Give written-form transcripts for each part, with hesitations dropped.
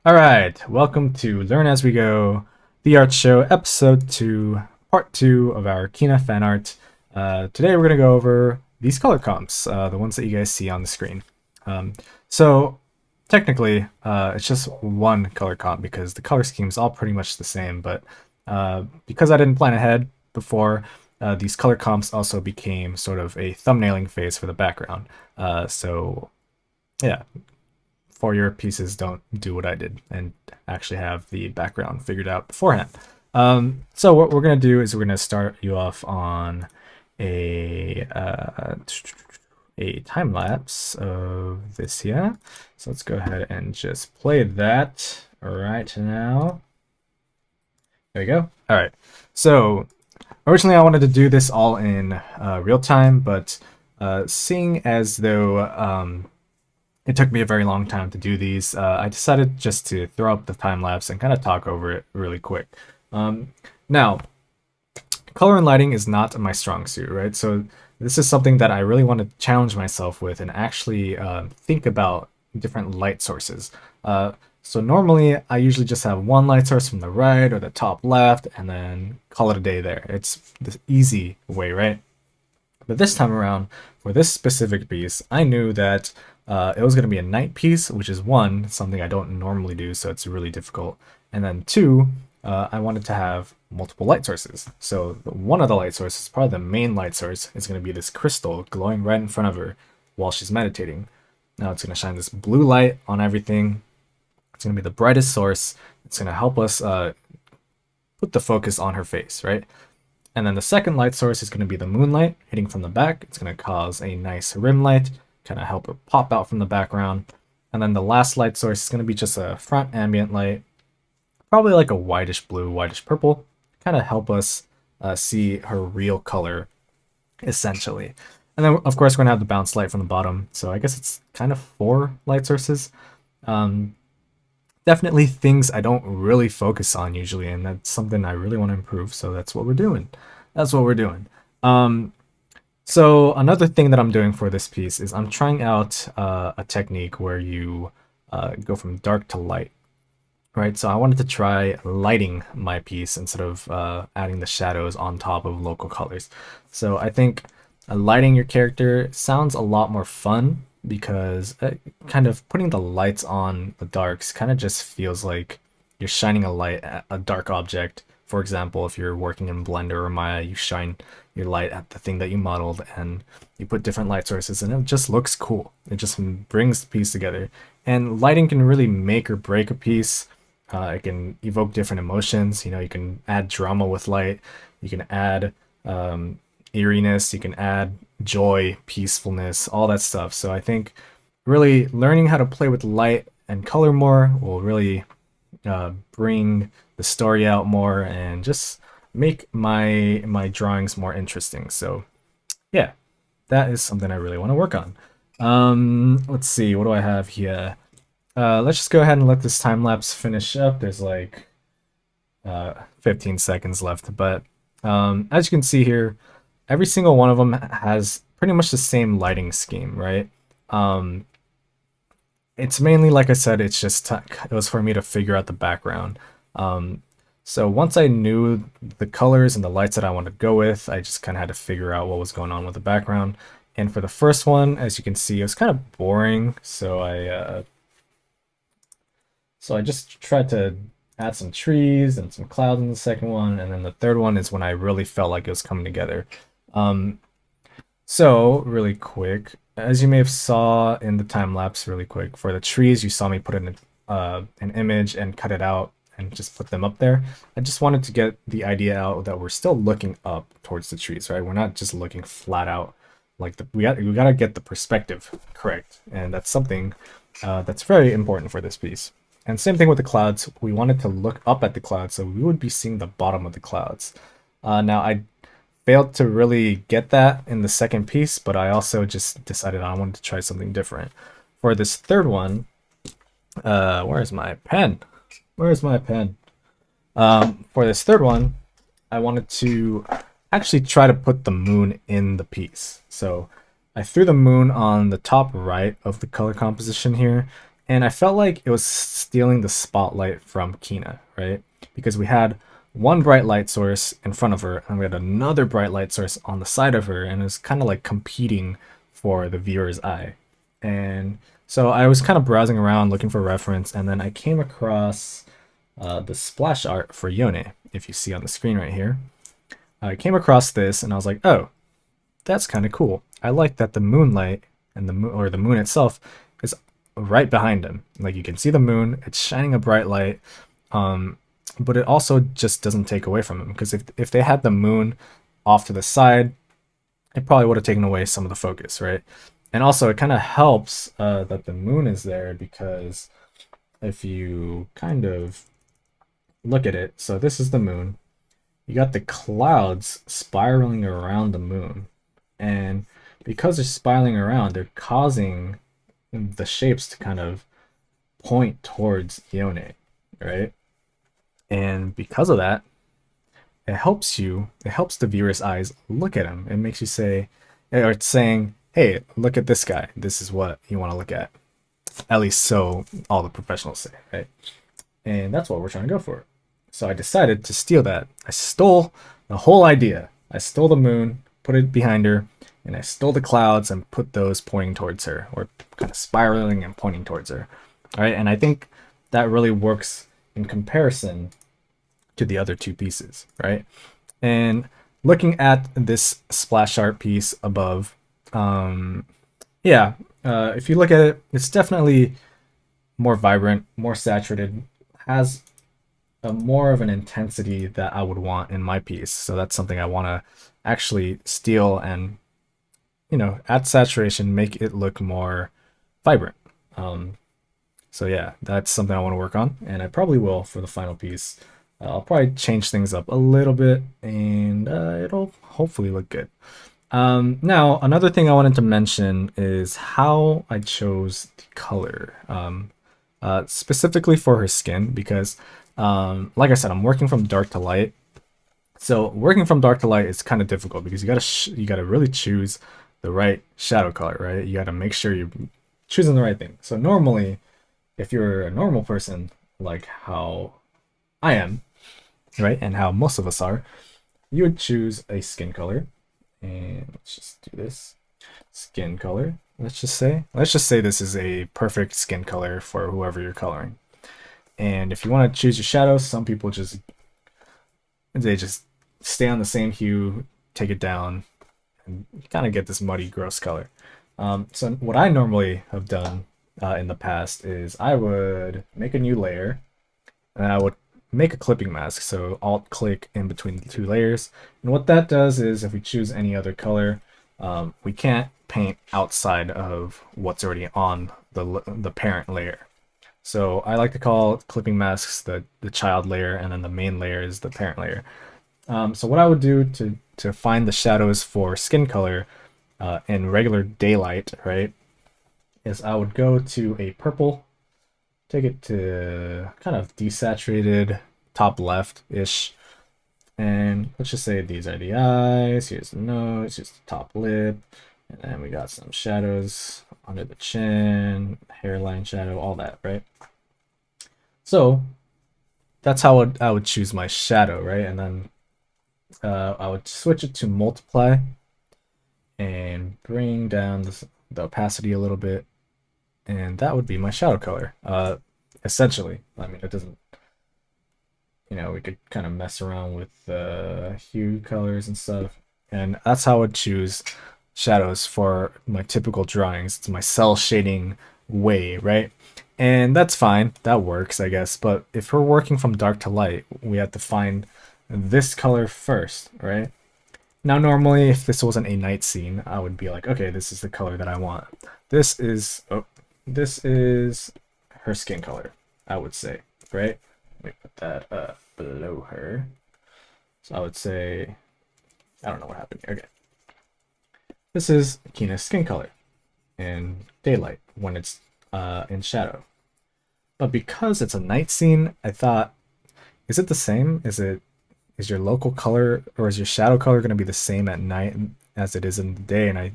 Alright, welcome to Learn As We Go, the art show, episode 2, part 2 of our Kina fan art. Today we're going to go over these color comps, the ones that you guys see on the screen. So technically, it's just one color comp because the color scheme is all pretty much the same, but because I didn't plan ahead before, these color comps also became sort of a thumbnailing phase for the background. So yeah, for your pieces, don't do what I did and actually have the background figured out beforehand. So what we're gonna do is we're gonna start you off on a time lapse of this here. So let's go ahead and just play that right now. There we go. All right. So originally I wanted to do this all in real time, but seeing as though it took me a very long time to do these, I decided just to throw up the time lapse and kind of talk over it really quick. Now, color and lighting is not my strong suit, right? So this is something that I really want to challenge myself with and actually think about different light sources. So normally I usually just have one light source from the right or the top left and then call it a day there. It's the easy way, right? But this time around, for this specific piece, I knew that it was going to be a night piece, which is one, something I don't normally do, so it's really difficult. And then two, I wanted to have multiple light sources. So one of the light sources, probably the main light source, is going to be this crystal glowing right in front of her while she's meditating. Now it's going to shine this blue light on everything. It's going to be the brightest source. It's going to help us put the focus on her face, right? And then the second light source is going to be the moonlight hitting from the back. It's going to cause a nice rim light, kind of help her pop out from the background. And then the last light source is going to be just a front ambient light, probably like a whitish blue, whitish purple, kind of help us see her real color, essentially. And then, of course, we're going to have the bounce light from the bottom. So I guess it's kind of 4 light sources. Definitely things I don't really focus on usually, and that's something I really want to improve. So that's what we're doing. So another thing that I'm doing for this piece is I'm trying out a technique where you go from dark to light, right? So I wanted to try lighting my piece instead of adding the shadows on top of local colors. So I think lighting your character sounds a lot more fun because kind of putting the lights on the darks kind of just feels like you're shining a light at a dark object. For example, if you're working in Blender or Maya, you shine your light at the thing that you modeled and you put different light sources and it just looks cool. It just brings the piece together. And lighting can really make or break a piece. It can evoke different emotions. You know, you can add drama with light. You can add eeriness. You can add joy, peacefulness, all that stuff. So I think really learning how to play with light and color more will really bring the story out more and just make my drawings more interesting. So yeah, that is something I really want to work on. Let's see, what do I have here? Let's just go ahead and let this time lapse finish up. There's like 15 seconds left, but as you can see here, every single one of them has pretty much the same lighting scheme, right? It's mainly, like I said, it's just it was for me to figure out the background. So once I knew the colors and the lights that I wanted to go with, I just kind of had to figure out what was going on with the background. And for the first one, as you can see, it was kind of boring. So I just tried to add some trees and some clouds in the second one, and then the third one is when I really felt like it was coming together. So really quick, as you may have saw in the time lapse, really quick, for the trees, you saw me put in an image and cut it out and just put them up there. I just wanted to get the idea out that we're still looking up towards the trees, right? We're not just looking flat out. Like we gotta get the perspective correct, and that's something that's very important for this piece. And same thing with the clouds. We wanted to look up at the clouds, so we would be seeing the bottom of the clouds. Now I failed to really get that in the second piece, but I also just decided I wanted to try something different. For this third one, where's my pen? Where's my pen? For this third one, I wanted to actually try to put the moon in the piece. So I threw the moon on the top right of the color composition here, And I felt like it was stealing the spotlight from Kina, right? Because we had one bright light source in front of her, and we had another bright light source on the side of her, and it was kind of like competing for the viewer's eye. And so I was kind of browsing around looking for reference, and then I came across the splash art for Yone, if you see on the screen right here. I came across this, and I was like, oh, that's kind of cool. I like that the moonlight and the moon, or the moon itself, is right behind him. Like you can see the moon, it's shining a bright light, um, but it also just doesn't take away from him. Because if they had the moon off to the side, it probably would have taken away some of the focus, right? And also, it kind of helps that the moon is there because if you kind of look at it, so this is the moon. You got the clouds spiraling around the moon, and because they're spiraling around, they're causing the shapes to kind of point towards Yone, right? And because of that, it helps the viewer's eyes look at him. It makes you say, or it's saying, hey, look at this guy. This is what you want to look at. At least so all the professionals say, right? And that's what we're trying to go for. So I decided to steal that. I stole the whole idea. I stole the moon, put it behind her, and I stole the clouds and put those pointing towards her, or kind of spiraling and pointing towards her. All right, and I think that really works in comparison to the other two pieces, right? And looking at this splash art piece above, yeah, if you look at it, it's definitely more vibrant, more saturated, has a more of an intensity that I would want in my piece. So that's something I want to actually steal and, add saturation, make it look more vibrant. So yeah, that's something I want to work on, and I probably will for the final piece. I'll probably change things up a little bit, and it'll hopefully look good. Now, another thing I wanted to mention is how I chose the color, specifically for her skin, because, like I said, I'm working from dark to light. So working from dark to light is kind of difficult because you gotta really choose the right shadow color, right? You gotta make sure you're choosing the right thing. So normally, if you're a normal person, like how I am, right, and how most of us are, you would choose a skin color. And let's just do this. Skin color. Let's just say this is a perfect skin color for whoever you're coloring. And if you want to choose your shadows, some people just stay on the same hue, take it down, and you kind of get this muddy, gross color. So what I normally have done in the past is I would make a new layer, and I would make a clipping mask. So alt click in between the two layers. And what that does is if we choose any other color, we can't paint outside of what's already on the parent layer. So I like to call clipping masks the child layer, and then the main layer is the parent layer. So what I would do to find the shadows for skin color in regular daylight, right, is I would go to a purple, take it to kind of desaturated top left-ish, and let's just say these are the eyes, here's the nose, here's the top lip, and then we got some shadows under the chin, hairline shadow, all that, right? So that's how I would choose my shadow, right? And then I would switch it to multiply and bring down the opacity a little bit, and that would be my shadow color. Essentially, I mean, it doesn't, we could kind of mess around with hue colors and stuff, and that's how I would choose shadows for my typical drawings. It's my cell shading way, right? And that's fine, that works, I guess. But if we're working from dark to light, we have to find this color first, right? Now, normally, if this wasn't a night scene, I would be like, okay, this is the color that I want. This is her skin color, I would say, right? Let me put that below her. So I would say, I don't know what happened here. Okay. This is Kina's skin color in daylight when it's in shadow. But because it's a night scene, I thought, is it the same? Is your local color or is your shadow color going to be the same at night as it is in the day? And I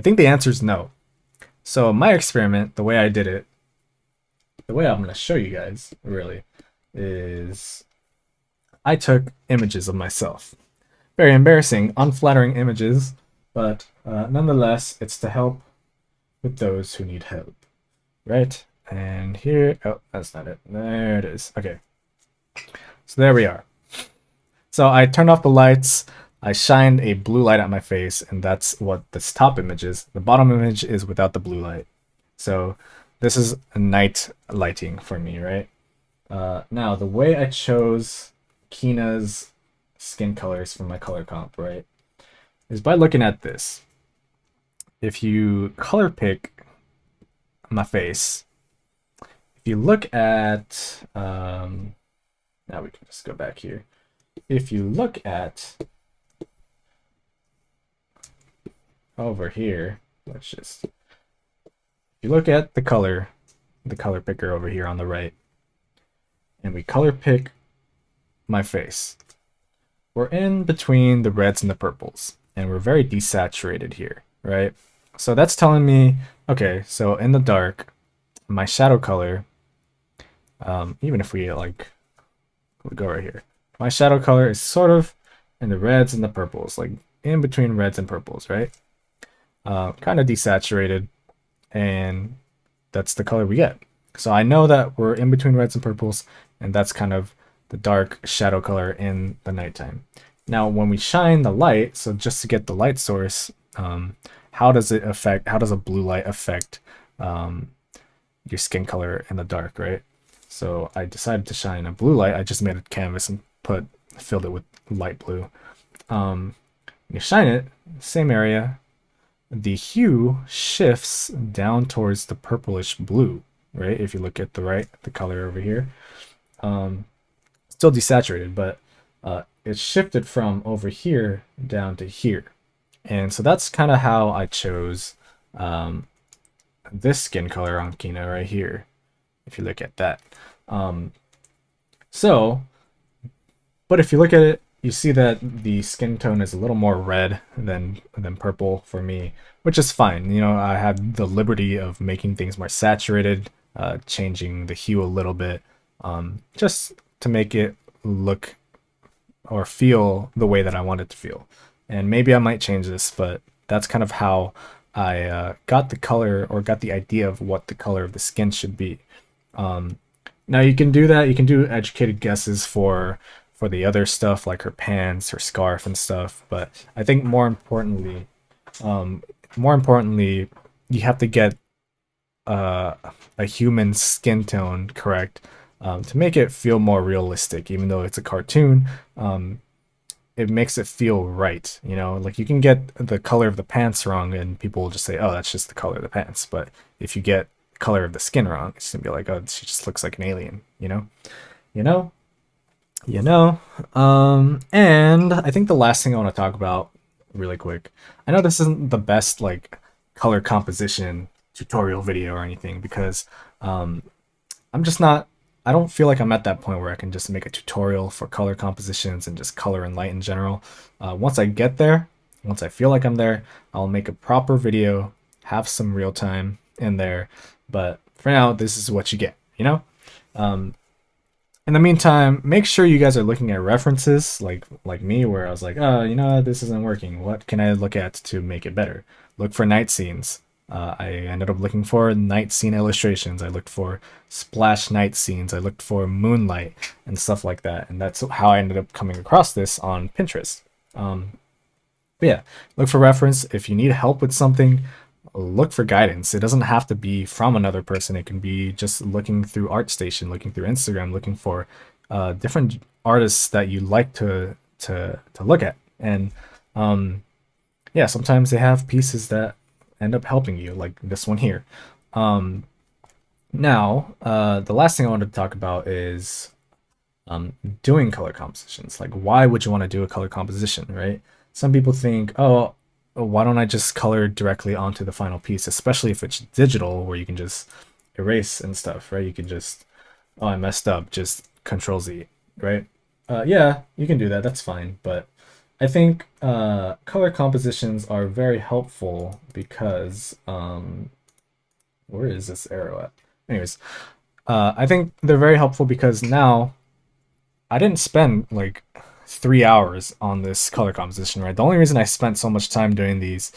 think the answer is no. So my experiment, the way I did it, the way I'm going to show you guys really is I took images of myself. Very embarrassing, unflattering images, but nonetheless, it's to help with those who need help, right? And here, oh, that's not it. There it is. Okay. So there we are. So I turned off the lights, I shined a blue light at my face, and that's what this top image is. The bottom image is without the blue light. So this is a night lighting for me, right? Now, the way I chose Kina's skin colors for my color comp, right, is by looking at this. If you color pick my face, if you look at, now we can just go back here. If you look at over here, let's just, if you look at the color picker over here on the right, and we color pick my face, we're in between the reds and the purples, and we're very desaturated here, right? So that's telling me, okay, so in the dark, my shadow color, even if we like, we'll go right here, my shadow color is sort of in the reds and the purples, like in between reds and purples, right? Kind of desaturated, and that's the color we get. So I know that we're in between reds and purples, and that's kind of the dark shadow color in the nighttime. Now, when we shine the light, so just to get the light source, how does a blue light affect your skin color in the dark, right? So I decided to shine a blue light. I just made a canvas and filled it with light blue. You shine it, same area, the hue shifts down towards the purplish blue, right? If you look at the color over here, still desaturated, but it shifted from over here down to here. And so that's kind of how I chose this skin color on Kina right here, if you look at that. But if you look at it, you see that the skin tone is a little more red than purple for me, which is fine. You know, I have the liberty of making things more saturated, changing the hue a little bit, just to make it look or feel the way that I want it to feel. And maybe I might change this, but that's kind of how I got the color, or got the idea of what the color of the skin should be. Now you can do that. You can do educated guesses for the other stuff, like her pants, her scarf, and stuff. But I think more importantly, you have to get a human skin tone correct, to make it feel more realistic. Even though it's a cartoon, it makes it feel right. You know, like you can get the color of the pants wrong, and people will just say, "Oh, that's just the color of the pants." But if you get the color of the skin wrong, it's gonna be like, "Oh, she just looks like an alien." You know, you know. And I think the last thing I want to talk about really quick, I know this isn't the best like color composition tutorial video or anything, because I'm just not, I don't feel like I'm at that point where I can just make a tutorial for color compositions and just color and light in general. Once I get there, once I feel like I'm there, I'll make a proper video, have some real time in there. But for now, this is what you get, you know? In the meantime, make sure you guys are looking at references like me, where I was like, oh, you know, this isn't working. What can I look at to make it better? Look for night scenes. I ended up looking for night scene illustrations. I looked for splash night scenes. I looked for moonlight and stuff like that. And that's how I ended up coming across this on Pinterest. But yeah, look for reference. If you need help with something, look for guidance. It doesn't have to be from another person. It can be just looking through ArtStation, looking through Instagram, looking for different artists that you like to look at. And yeah, sometimes they have pieces that end up helping you, like this one here. Now, the last thing I wanted to talk about is doing color compositions. Like, why would you want to do a color composition, right? Some people think, oh, why don't I just color directly onto the final piece, especially if it's digital, where you can just erase and stuff, right? You can just, oh, I messed up, just Control Z, right? Yeah, you can do that, that's fine. But I think color compositions are very helpful because, where is this arrow at? Anyways, I think they're very helpful because now I didn't spend like 3 hours on this color composition, right? The only reason I spent so much time doing these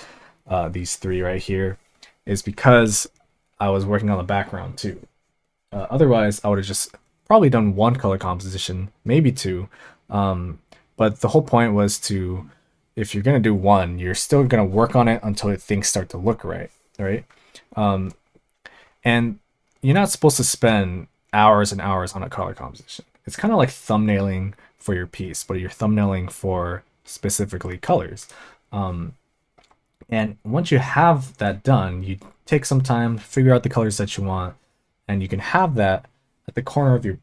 three right here is because I was working on the background too. Otherwise, I would have just probably done one color composition, maybe two. But the whole point was to, if you're gonna do one, you're still gonna work on it until things start to look right, right? And you're not supposed to spend hours and hours on a color composition. It's kind of like thumbnailing for your piece, but you're thumbnailing for specifically colors. And once you have that done, you take some time, figure out the colors that you want, and you can have that at the corner of your.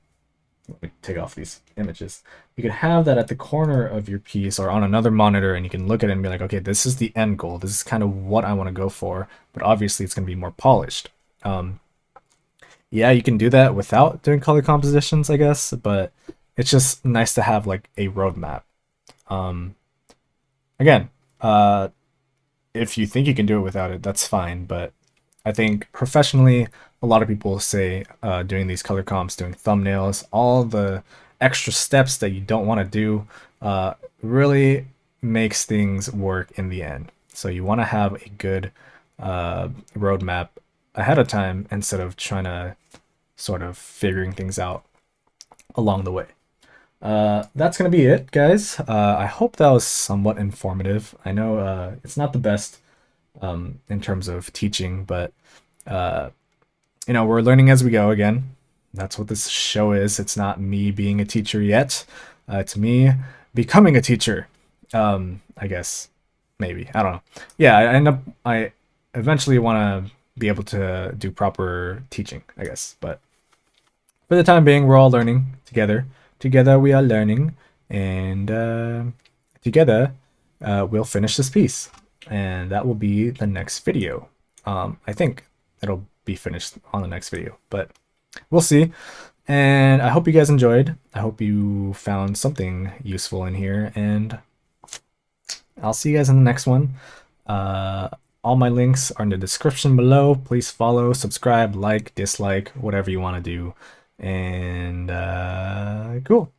Let me take off these images. You can have that at the corner of your piece or on another monitor, and you can look at it and be like, okay, this is the end goal. This is kind of what I want to go for, but obviously it's going to be more polished. Yeah, you can do that without doing color compositions, I guess, but it's just nice to have like a roadmap. Um, Again, if you think you can do it without it, that's fine. But I think professionally, a lot of people say doing these color comps, doing thumbnails, all the extra steps that you don't want to do really makes things work in the end. So you want to have a good roadmap ahead of time instead of trying to sort of figuring things out along the way. That's gonna be it, guys. I hope that was somewhat informative. I know it's not the best in terms of teaching, but we're learning as we go again. That's what this show is. It's not me being a teacher yet. It's me becoming a teacher. I guess maybe I don't know. Yeah, I eventually want to be able to do proper teaching, I guess. But for the time being, we're all learning together. Together we are learning, and together we'll finish this piece, and that will be the next video. I think it'll be finished on the next video, but we'll see. And I hope you guys enjoyed. I hope you found something useful in here, and I'll see you guys in the next one. All my links are in the description below. Please follow, subscribe, like, dislike, whatever you want to do. And cool.